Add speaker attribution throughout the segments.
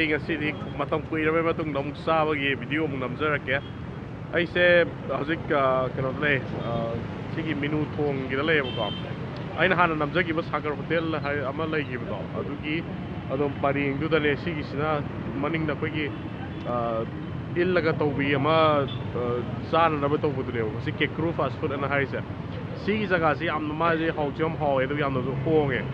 Speaker 1: ꯑꯩ ꯉꯁꯤꯗꯤ ꯃꯇꯝ ꯀꯨꯏꯔꯕꯩ ꯃꯇꯨꯡꯗ ꯑꯃꯨꯛ ꯆꯥꯕꯒꯤ ꯚꯤꯗꯤꯑꯣ ꯑꯃꯨꯛ ꯅꯝꯖꯔꯛꯀꯦ ꯑꯩꯁꯦ ꯍꯧꯖꯤꯛ ꯀꯩꯅꯣꯗ ꯂꯩ ꯁꯤꯒꯤ ꯃꯤꯅꯨ ꯊꯣꯡꯒꯤꯗ ꯂꯩꯌꯦꯕꯀꯣ ꯑꯩꯅ ꯍꯥꯟꯅ ꯅꯝꯖꯈꯤꯕ ꯁꯥꯒꯔ ꯍꯣꯇꯦꯜ ꯑꯃ ꯂꯩꯈꯤꯕꯗꯣ ꯑꯗꯨꯒꯤ ꯑꯗꯨꯝ ꯄꯔꯦꯡꯗꯨꯗꯅꯦ ꯁꯤꯒꯤꯁꯤꯅ ꯃꯅꯤꯡꯗ ꯑꯩꯈꯣꯏꯒꯤ ꯏꯜꯂꯒ ꯇꯧꯕꯤ ꯑꯃ ꯆꯥꯅꯅꯕ ꯇꯧꯕꯗꯨꯅꯦꯕ ꯃꯁꯤ ꯀꯦꯀ꯭ꯔꯨ ꯐꯥꯁ ꯐꯨꯗ ꯑꯅ ꯍꯥꯏꯔꯤꯁꯦ ꯁꯤꯒꯤ ꯖꯒꯥꯁꯤ ꯌꯥꯝꯅ ꯃꯥꯁꯦ ꯍꯥꯎꯁꯨ ꯌꯥꯝ ꯍꯥꯎꯋꯦ ꯑꯗꯨꯒ ꯌꯥꯝꯅꯁꯨ ꯍꯣꯡꯉꯦ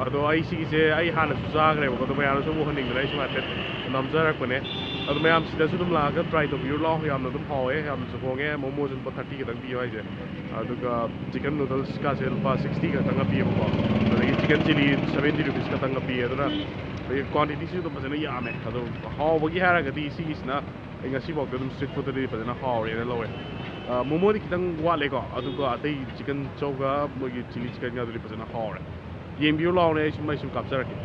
Speaker 1: ꯑꯗꯣ ꯑꯩ ꯁꯤꯒꯤꯁꯦ ꯑꯩ ꯍꯥꯟꯅꯁꯨ ꯆꯥꯈ꯭ꯔꯦꯕꯀꯣ ꯑꯗꯣ ꯃꯌꯥꯝꯅꯁꯨ ꯎꯍꯟꯅꯤꯡꯗꯅ ꯑꯩꯁꯨ ꯍꯥꯏꯐꯦꯠ ꯅꯝꯖꯔꯛꯄꯅꯦ ꯑꯗꯣ ꯃꯌꯥꯝ ꯁꯤꯗꯁꯨ ꯑꯗꯨꯝ ꯂꯥꯛꯑꯒ ꯇ꯭ꯔꯥꯏ ꯇꯧꯕꯤꯌꯨ ꯂꯥꯛꯑꯣ ꯌꯥꯝꯅ ꯑꯗꯨꯝ ꯍꯥꯎꯋꯦ ꯌꯥꯝꯅꯁꯨ ꯍꯣꯡꯉꯦ ꯃꯣꯃꯣꯁꯨ ꯂꯨꯄꯥ 30 ꯈꯛꯇꯪ ꯄꯤꯌꯨ ꯍꯥꯏꯁꯦ ꯑꯗꯨꯒ ꯆꯤꯀꯟ ꯅꯨꯗꯜꯁꯀꯥꯁꯦ ꯂꯨꯄꯥ 60 ꯈꯛꯇꯪꯒ ꯄꯤꯌꯦꯕꯀꯣ ꯑꯗꯒꯤ ꯆꯤꯀꯟ ꯆꯤꯂꯤ 70 ꯔꯨꯄꯤꯁ ꯈꯛꯇꯪꯒ ꯄꯤꯌꯦ ꯑꯗꯨꯅ ꯑꯗꯒꯤ ꯀ꯭ꯋꯥꯟꯇꯤꯇꯤꯁꯨ ꯑꯗꯨꯝ ꯐꯖꯅ ꯌꯥꯝꯃꯦ ꯑꯗꯣ ꯍꯥꯎꯕꯒꯤ ꯍꯥꯏꯔꯒꯗꯤ ꯁꯤꯒꯤꯁꯤꯅ ꯑꯩ ꯉꯁꯤꯐꯥꯎꯗ ꯑꯗꯨꯝ ꯁ꯭ꯇ꯭ꯔꯤꯠ ꯐꯨꯗꯇꯗꯤ ꯐꯖꯅ ꯍꯥꯎꯔꯦꯅ ꯂꯧꯋꯦ ꯃꯣꯃꯣꯗꯤ ꯈꯤꯇꯪ ꯋꯥꯠꯂꯦꯀꯣ ꯑꯗꯨꯒ ꯑꯇꯩ ꯆꯤꯀꯟ ꯆꯧꯒ ꯃꯣꯏꯒꯤ ꯆꯤꯂꯤ ꯆꯤꯀꯟꯒ ꯑꯗꯨꯗꯤ ꯐꯖꯅ ꯍꯥꯎꯔꯦ ꯌꯦꯡꯕꯤꯌꯨ लाओने ऐसी मैं इसमें काप्चर रखे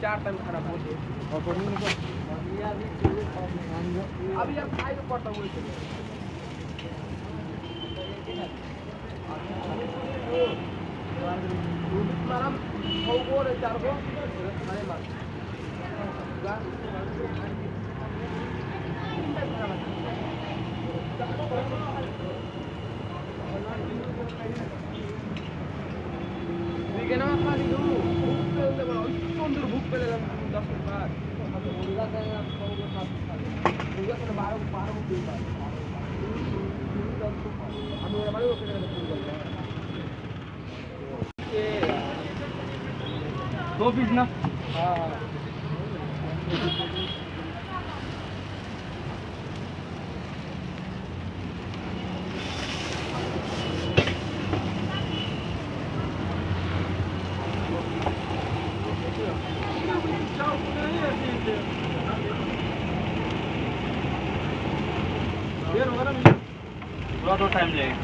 Speaker 2: चार टाइम खराब हो गए और कोई नहीं अभी यार खाई तो पड़ता हुआ मारम हो गो रे चार गो अरे मार Weekend apa kali dulu? Bukan kalau sundur bukan dalam 10 menit. Mudah kan kalau bukan kali. Mudah kan baru bukan. Anu yang baru kita ada bukan. Dua piece na? थोड़ा टाइम लगेगा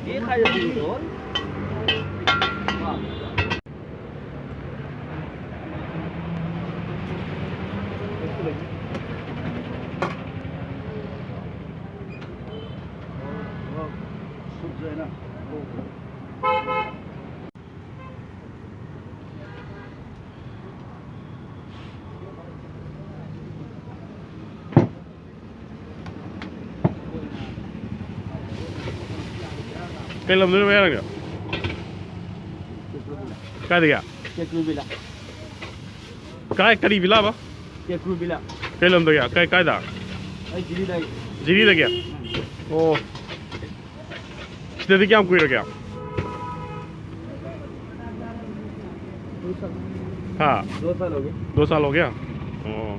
Speaker 2: ये खाया दो
Speaker 1: Cái lồng nữa mấy lần cái gì ạ?
Speaker 2: Kekru bila.
Speaker 1: Cái đi villa ba?
Speaker 2: Kekru bila.
Speaker 1: Cái lồng đâu ạ? Cái đó.
Speaker 2: Ay jiri đây.
Speaker 1: Jiri da kya? Oh. Işte क्या कोई रखा? हाँ.
Speaker 2: 2 साल हो गए.
Speaker 1: 2 साल हो गया? Oh.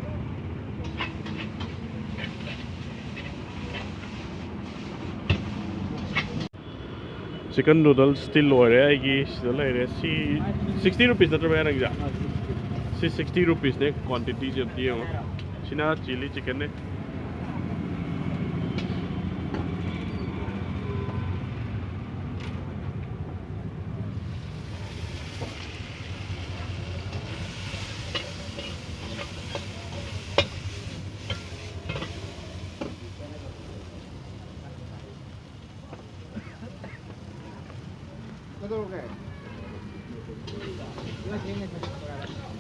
Speaker 1: Chicken noodles still lower है कि सी 60 rupees ना तो मैं रख जा सी 60 rupees ने quantity जब दिए हो चिना चिली चिकन ने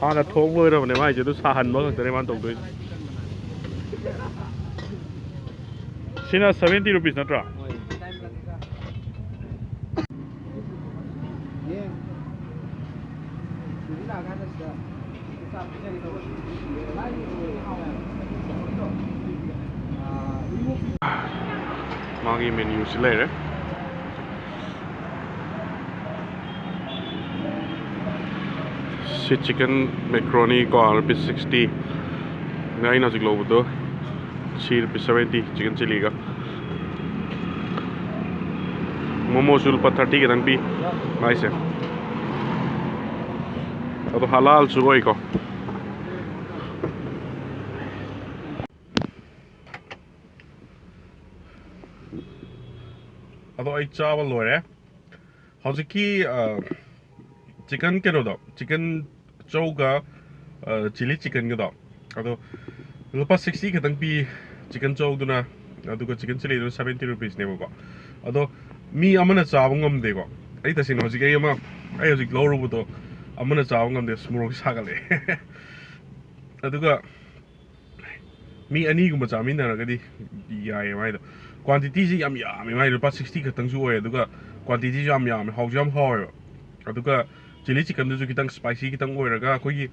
Speaker 1: हाँ थोक लोरबने माइसे साहनब खतने मान तौद सिना 70 rupees नत्रा मागी मेन्यू से लेरे sweet chicken macaroni ko rupees 60 ngai na jiglo budo chi rupees 70 chicken chili ka momo sul pa 30 ke dang pi mai se ado halal chu oi ko ado ai chawal lore hojiki chicken keno do chicken chowga chili chicken ga do ado lupa 60 ka dang pi chicken chow duna adu ko chicken chili do 70 rupees ne ko ado mi amana chaw ngam de ko ai ta sin hojiki ai ama ai hojik loru bu do amana chaw ngam de smurok sagale aduga mi ani guma chamin na ga di ya mai do quantity ji am ya mai lupa 60 ka tang su oi aduga quantity ji am ya hau jam hau aduga chili chicken du kitang spicy kitang oiraga koi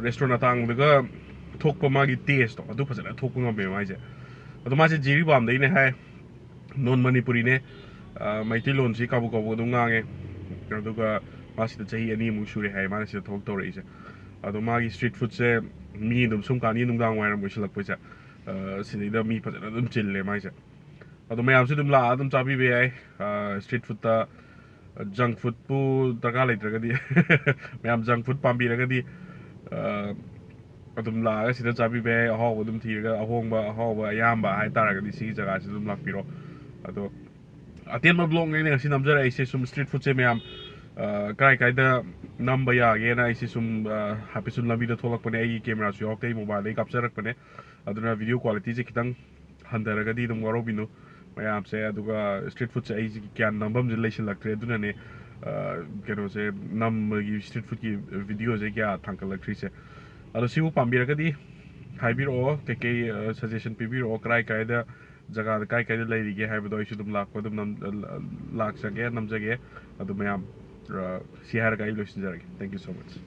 Speaker 1: restaurant atang daga thokpa magi taste adu phasana thokpa ngam be mai je adu ma je jiri bam dei ne hai non manipuri ne maiti lon si kabu kabu du ngange aduga masi da chahi ani mu shure hai ma si thok to rei je adu magi street food se mi dum sum ka ni nung dang wai ram silak pa je si da mi phasana dum chille mai je adu mayam se dum la dum chabi be ai street food ta junk food pu daga leitragadi mayam junk food pambi ragadi adum la ga sida chabi be ahaw adum thiraga ahongba ahawba ayamba hai taragadi si jaga si dum lakpiro ado aten ma blog ngai ne si namjara ise sum street food se mayam kai kai da number ya ge na ise sum happy sun lambi da tholak pane ai camera su yok tei mobile ai capture rak pane aduna video quality je kitang handaragadi dum waro binu mayam se aduga street food se ai kyan nambam je leishan laktre aduna ne kero se nam street food ki video je kya thankal laktri se ado siu pambira kadi haibiro ke suggestion pibiro krai kai da jaga kai kai da lai ge haibo isu dum lak ko dum nam lak sage nam jage ado mayam si har kai lo sin jare thank you so much